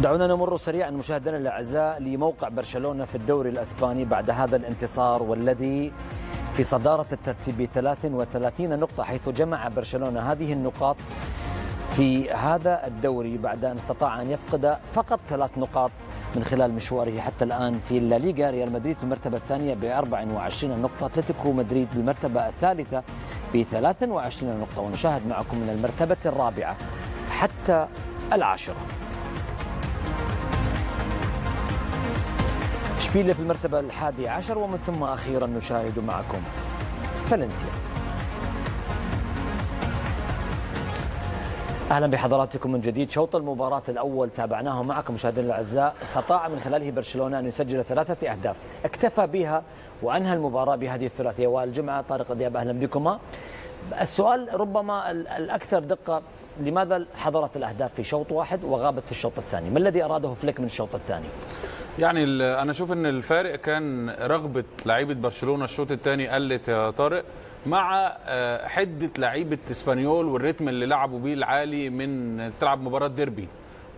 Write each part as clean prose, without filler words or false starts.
دعونا نمر سريعا مشاهدينا الاعزاء لموقع برشلونه في الدوري الاسباني بعد هذا الانتصار، والذي في صداره الترتيب ب 33 نقطه، حيث جمع برشلونه هذه النقاط في هذا الدوري بعد ان استطاع ان يفقد فقط 3 نقاط من خلال مشواره حتى الان في الليغا. ريال مدريد في المرتبه الثانيه ب 24 نقطه، اتلتيكو مدريد بالمرتبه الثالثه ب 23 نقطه، ونشاهد معكم من المرتبه الرابعه حتى العاشره. اشبيلية في المرتبة 11، ومن ثم أخيرا نشاهد معكم فالنسيا. أهلا بحضراتكم من جديد. شوط المباراة الأول تابعناه معكم مشاهدينا الأعزاء، استطاع من خلاله برشلونة أن يسجل 3 أهداف، اكتفى بها وأنهى المباراة بهذه الثلاثية. وائل جمعة، طارق دياب، أهلا بكما. السؤال ربما الأكثر دقة، لماذا حضرت الأهداف في شوط واحد وغابت في الشوط الثاني؟ ما الذي أراده فليك من الشوط الثاني؟ يعني انا اشوف ان الفارق كان رغبه لعيبه برشلونه الشوط الثاني قلت يا طارق، مع حده لعيبه اسبانيول والريتم اللي لعبوا بيه العالي، من تلعب مباراه ديربي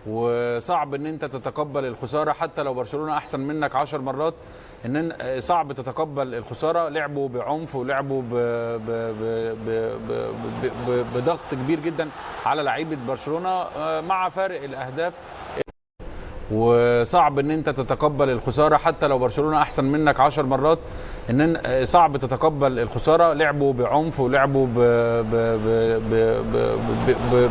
وصعب ان انت تتقبل الخساره حتى لو برشلونه احسن منك 10 مرات، ان صعب تتقبل الخساره. لعبوا بعنف ولعبوا بضغط كبير جدا على لعيبه برشلونه مع فارق الاهداف، وصعب ان انت تتقبل الخساره حتى لو برشلونه احسن منك 10 مرات، ان صعب تتقبل الخساره. لعبوا بعنف ولعبوا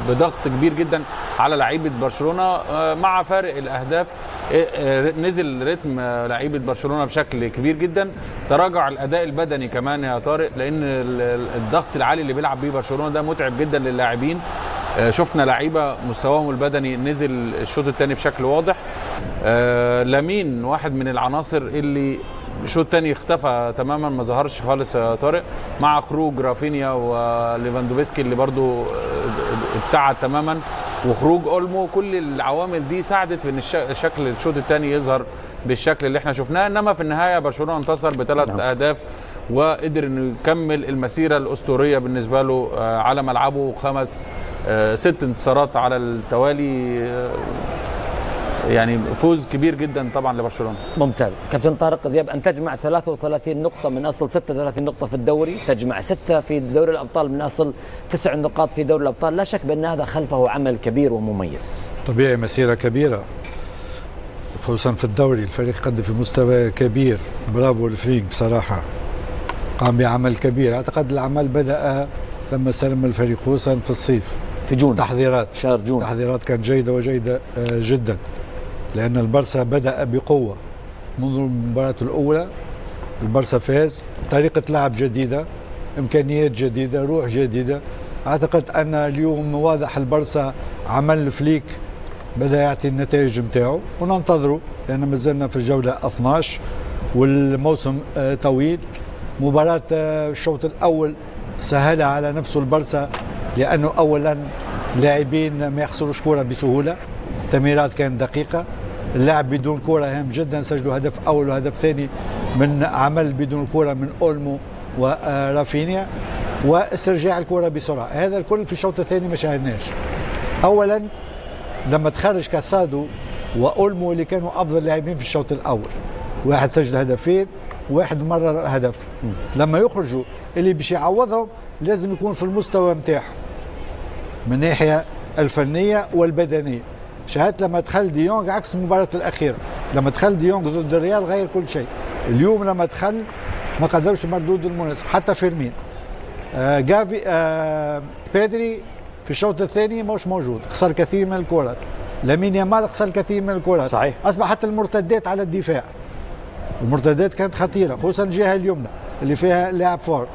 بضغط كبير جدا على لعيبه برشلونه مع فارق الاهداف. نزل رتم لعيبه برشلونه بشكل كبير جدا، تراجع الاداء البدني كمان يا طارق، لان الضغط العالي اللي بيلعب بيه برشلونه ده متعب جدا للاعبين. شفنا لعيبه مستواهم البدني نزل الشوط الثاني بشكل واضح. لامين واحد من العناصر اللي الشوط الثاني اختفى تماما، ما ظهرش خالص يا طارق، مع خروج رافينيا وليفاندوفسكي اللي برضو ابتعد تماما، وخروج اولمو. كل العوامل دي ساعدت في ان الشكل الشوط الثاني يظهر بالشكل اللي احنا شفناه، انما في النهايه برشلونه انتصر ب3 اهداف وقدر انه يكمل المسيره الاسطوريه بالنسبه له على ملعبه، 6 انتصارات على التوالي. يعني فوز كبير جدا طبعا لبرشلونه. ممتاز. كابتن طارق دياب، ان تجمع 33 نقطه من اصل 36 نقطه في الدوري، تجمع 6 في دوري الابطال من اصل 9 نقاط في دوري الابطال، لا شك بان هذا خلفه عمل كبير ومميز. طبيعي، مسيره كبيره خصوصا في الدوري، الفريق قدم في مستوى كبير. برافو الفريق بصراحه، قام بعمل كبير. اعتقد العمل بدأ لما استلم الفريق خصوصا في الصيف في جون، تحضيرات شهر جون، تحضيرات كانت جيده وجيده جدا، لان البرسا بدأ بقوه منذ المباراه الاولى. البرسا فاز، طريقه لعب جديده، امكانيات جديده، روح جديده. اعتقد ان اليوم واضح البرسا عمل فليك بدأ يعطي النتائج نتاعو، وننتظره لان ما زلنا في الجوله 12 والموسم طويل. مباراة الشوط الأول سهلها على نفسه البرسا، لأنه أولا لاعبين ما يخسروش كرة بسهولة، التمريرات كانت دقيقة، اللعب بدون كرة هام جدا، سجلوا هدف أول وهدف ثاني من عمل بدون كرة من أولمو ورافينيا، واسترجاع الكرة بسرعة. هذا الكل في الشوط الثاني ما شاهدناش. أولا لما تخرج كاسادو وأولمو اللي كانوا أفضل لاعبين في الشوط الأول، واحد سجل هدفين، واحد مرر هدف. لما يخرجوا اللي باش يعوضهم لازم يكون في المستوى نتاعهم من الناحيه الفنيه والبدنيه. شاهدت لما دخل ديونغ عكس المباراه الاخيره، لما دخل ديونغ ضد الريال غير كل شيء. اليوم لما دخل ما قدرش مردود المناسب، حتى فيرمين. جافي بيدري في الشوط الثاني مش موجود، خسر كثير من الكرات. لامين يامال خسر كثير من الكرات، صحيح. اصبحت المرتدات على الدفاع، المرتدات كانت خطيره خصوصا الجهه اليمنى اللي فيها لاعب فور،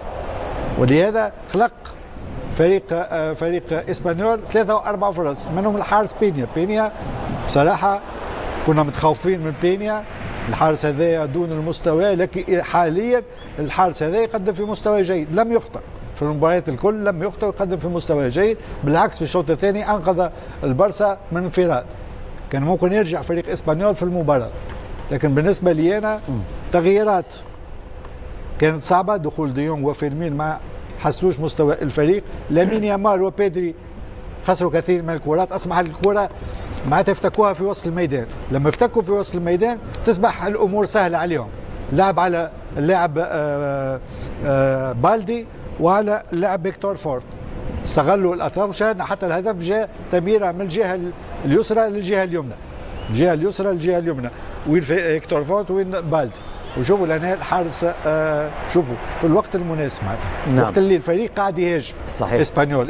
ولهذا خلق فريق اسبانيول 3 أو 4 فرص، منهم الحارس بينيا بصراحه كنا متخوفين من بينيا. الحارس هذا دون المستوى، لكن حاليا الحارس هذا يقدم في مستوى جيد، لم يخطئ في المباريات الكل، لم يخطئ ويقدم في مستوى جيد. بالعكس في الشوط الثاني انقذ البرسا من انفراد، كان ممكن يرجع فريق اسبانيول في المباراه. لكن بالنسبه لي انا تغييرات كانت صعبه، دخول ديونغ وفيرمين ما حسوش مستوى الفريق. لامين يامال وبيدري خسروا كثير من الكرات، اصبح الكره معناتها افتكوها في وسط الميدان. لما افتكوا في وسط الميدان تصبح الامور سهله عليهم. لعب على اللاعب بالدي وعلى اللاعب فيكتور فورت، استغلوا الاطراف وشاهدنا حتى الهدف جاء تمريره من الجهه اليسرى للجهه اليمنى، الجهه اليسرى للجهه اليمنى، وين فيكتور فورت وين بالدي. وشوفوا لهنا الحارس شوفوا في الوقت المناسب معناتها. نعم. وقت اللي الفريق قاعد يهاجم. صحيح.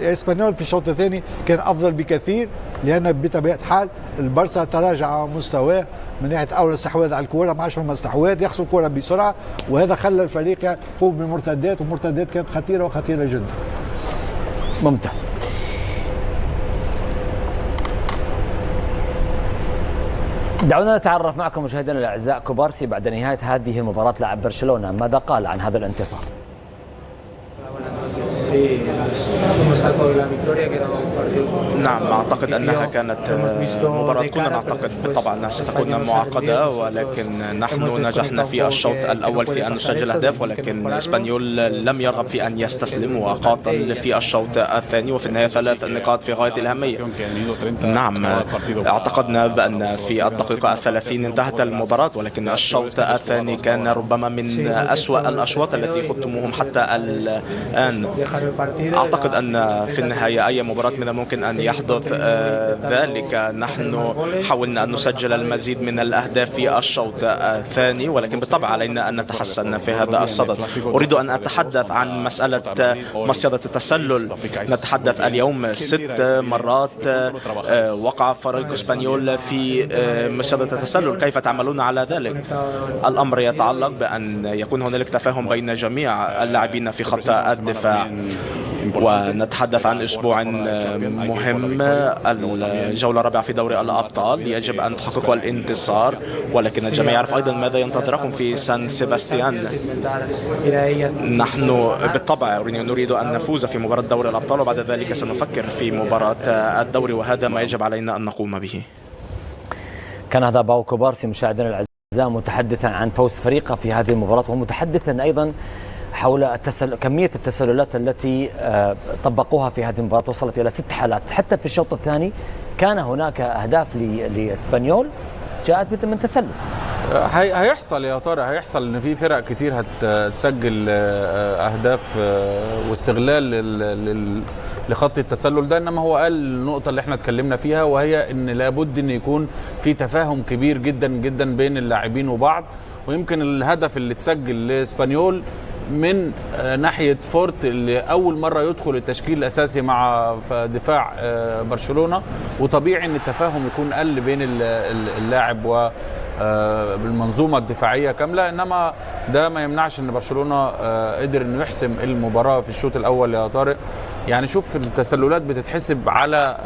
اسبانيول في الشوط الثاني كان افضل بكثير، لان بطبيعه الحال البرسا تراجع مستواه من ناحيه اول استحواذ على الكره، ما عادش فما استحواذ، يخسر الكره بسرعه، وهذا خلى الفريق يقوم بالمرتدات، والمرتدات كانت خطيره وخطيره جدا. ممتاز. دعونا نتعرف معكم مشاهدينا الاعزاء كوبارسي بعد نهايه هذه المباراه لاعب برشلونه ماذا قال عن هذا الانتصار؟ نعم، أعتقد أنها كانت مباراة كنا نعتقد بالطبع أنها ستكون معقدة، ولكن نحن نجحنا في الشوط الأول في أن نسجل أهداف، ولكن إسبانيول لم يرغب في أن يستسلم وقاتل في الشوط الثاني، وفي النهاية 3 نقاط في غاية الأهمية. نعم، اعتقدنا بأن في الدقيقة 30 انتهت المباراة، ولكن الشوط الثاني كان ربما من أسوأ الأشواط التي خضتموهم حتى الآن. أعتقد أن في النهاية أي مباراة من الممكن أن يحدث ذلك. نحن حاولنا أن نسجل المزيد من الأهداف في الشوط الثاني، ولكن بالطبع علينا أن نتحسن في هذا الصدد. أريد أن أتحدث عن مسألة مصيدة التسلل. نتحدث اليوم 6 مرات وقع فريق اسبانيول في مصيدة التسلل. كيف تعملون على ذلك؟ الأمر يتعلق بأن يكون هنالك تفاهم بين جميع اللاعبين في خط الدفاع، ونتحدث عن أسبوع مهم، الجولة الرابعة في دوري الأبطال، يجب أن تحققوا الانتصار، ولكن الجميع يعرف أيضا ماذا ينتظركم في سان سيباستيان. نحن بالطبع نريد أن نفوز في مباراة دوري الأبطال، وبعد ذلك سنفكر في مباراة الدوري، وهذا ما يجب علينا أن نقوم به. كان هذا باو كوبارسي مشاهدينا الأعزاء متحدثا عن فوز فريقه في هذه المباراة، ومتحدثا أيضا حول كمية التسللات التي طبقوها في هذه المباراة، وصلت إلى 6 حالات. حتى في الشوط الثاني كان هناك أهداف لإسبانيول جاءت من تسلل. هيحصل يا ترى، هيحصل ان في فرق كتير هتسجل اهداف واستغلال لخط التسلل ده، انما هو قال النقطه اللي احنا اتكلمنا فيها، وهي ان لابد ان يكون في تفاهم كبير جدا جدا بين اللاعبين وبعض. ويمكن الهدف اللي اتسجل لاسبانيول من ناحيه فورت اللي اول مره يدخل التشكيل الاساسي مع دفاع برشلونه، وطبيعي ان التفاهم يكون قل بين اللاعب بالمنظومه الدفاعيه كامله، انما ده ما يمنعش ان برشلونه قدر انه يحسم المباراه في الشوط الاول يا طارق. يعني شوف التسللات بتتحسب على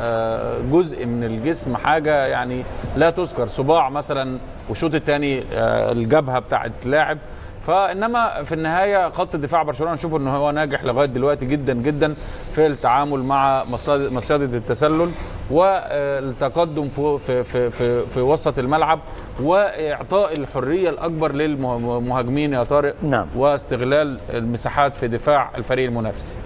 جزء من الجسم، حاجه يعني لا تذكر، صباع مثلا، والشوط الثاني الجبهه بتاعت لاعب. فانما في النهايه خط دفاع برشلونه نشوف ان هو ناجح لغايه دلوقتي جدا جدا في التعامل مع مصيدة التسلل والتقدم في وسط الملعب، واعطاء الحريه الاكبر للمهاجمين يا طارق. نعم. واستغلال المساحات في دفاع الفريق المنافس.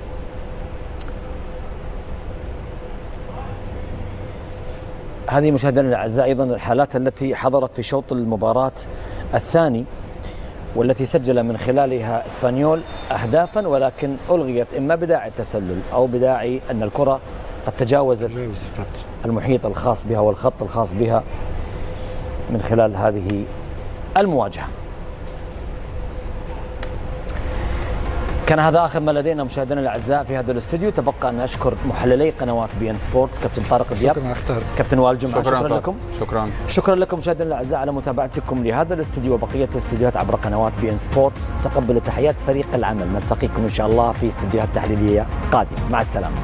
هذه مشاهدينا الاعزاء ايضا الحالات التي حضرت في شوط المباراه الثاني، والتي سجل من خلالها اسبانيول اهدافا، ولكن الغيت اما بداعي التسلل او بداعي ان الكره قد تجاوزت المحيط الخاص بها والخط الخاص بها من خلال هذه المواجهه. كان هذا آخر ما لدينا مشاهدينا الأعزاء في هذا الاستوديو. تبقى أن أشكر محللي قنوات بي إن سبورتس كابتن طارق دياب، كابتن وائل جمعة. شكرا لكم. شكرا لكم مشاهدينا الأعزاء على متابعتكم لهذا الاستوديو وبقية الاستوديوهات عبر قنوات بي إن سبورتس. تقبلوا تحيات فريق العمل، نلتقيكم إن شاء الله في استوديوهات تحليلية قادمة. مع السلامة.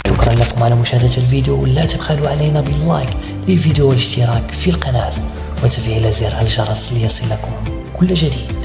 شكرا لكم على مشاهدة الفيديو، ولا تبخلوا علينا باللايك للفيديو والاشتراك في القناة وتفعيل زر الجرس ليصلكم كل جديد.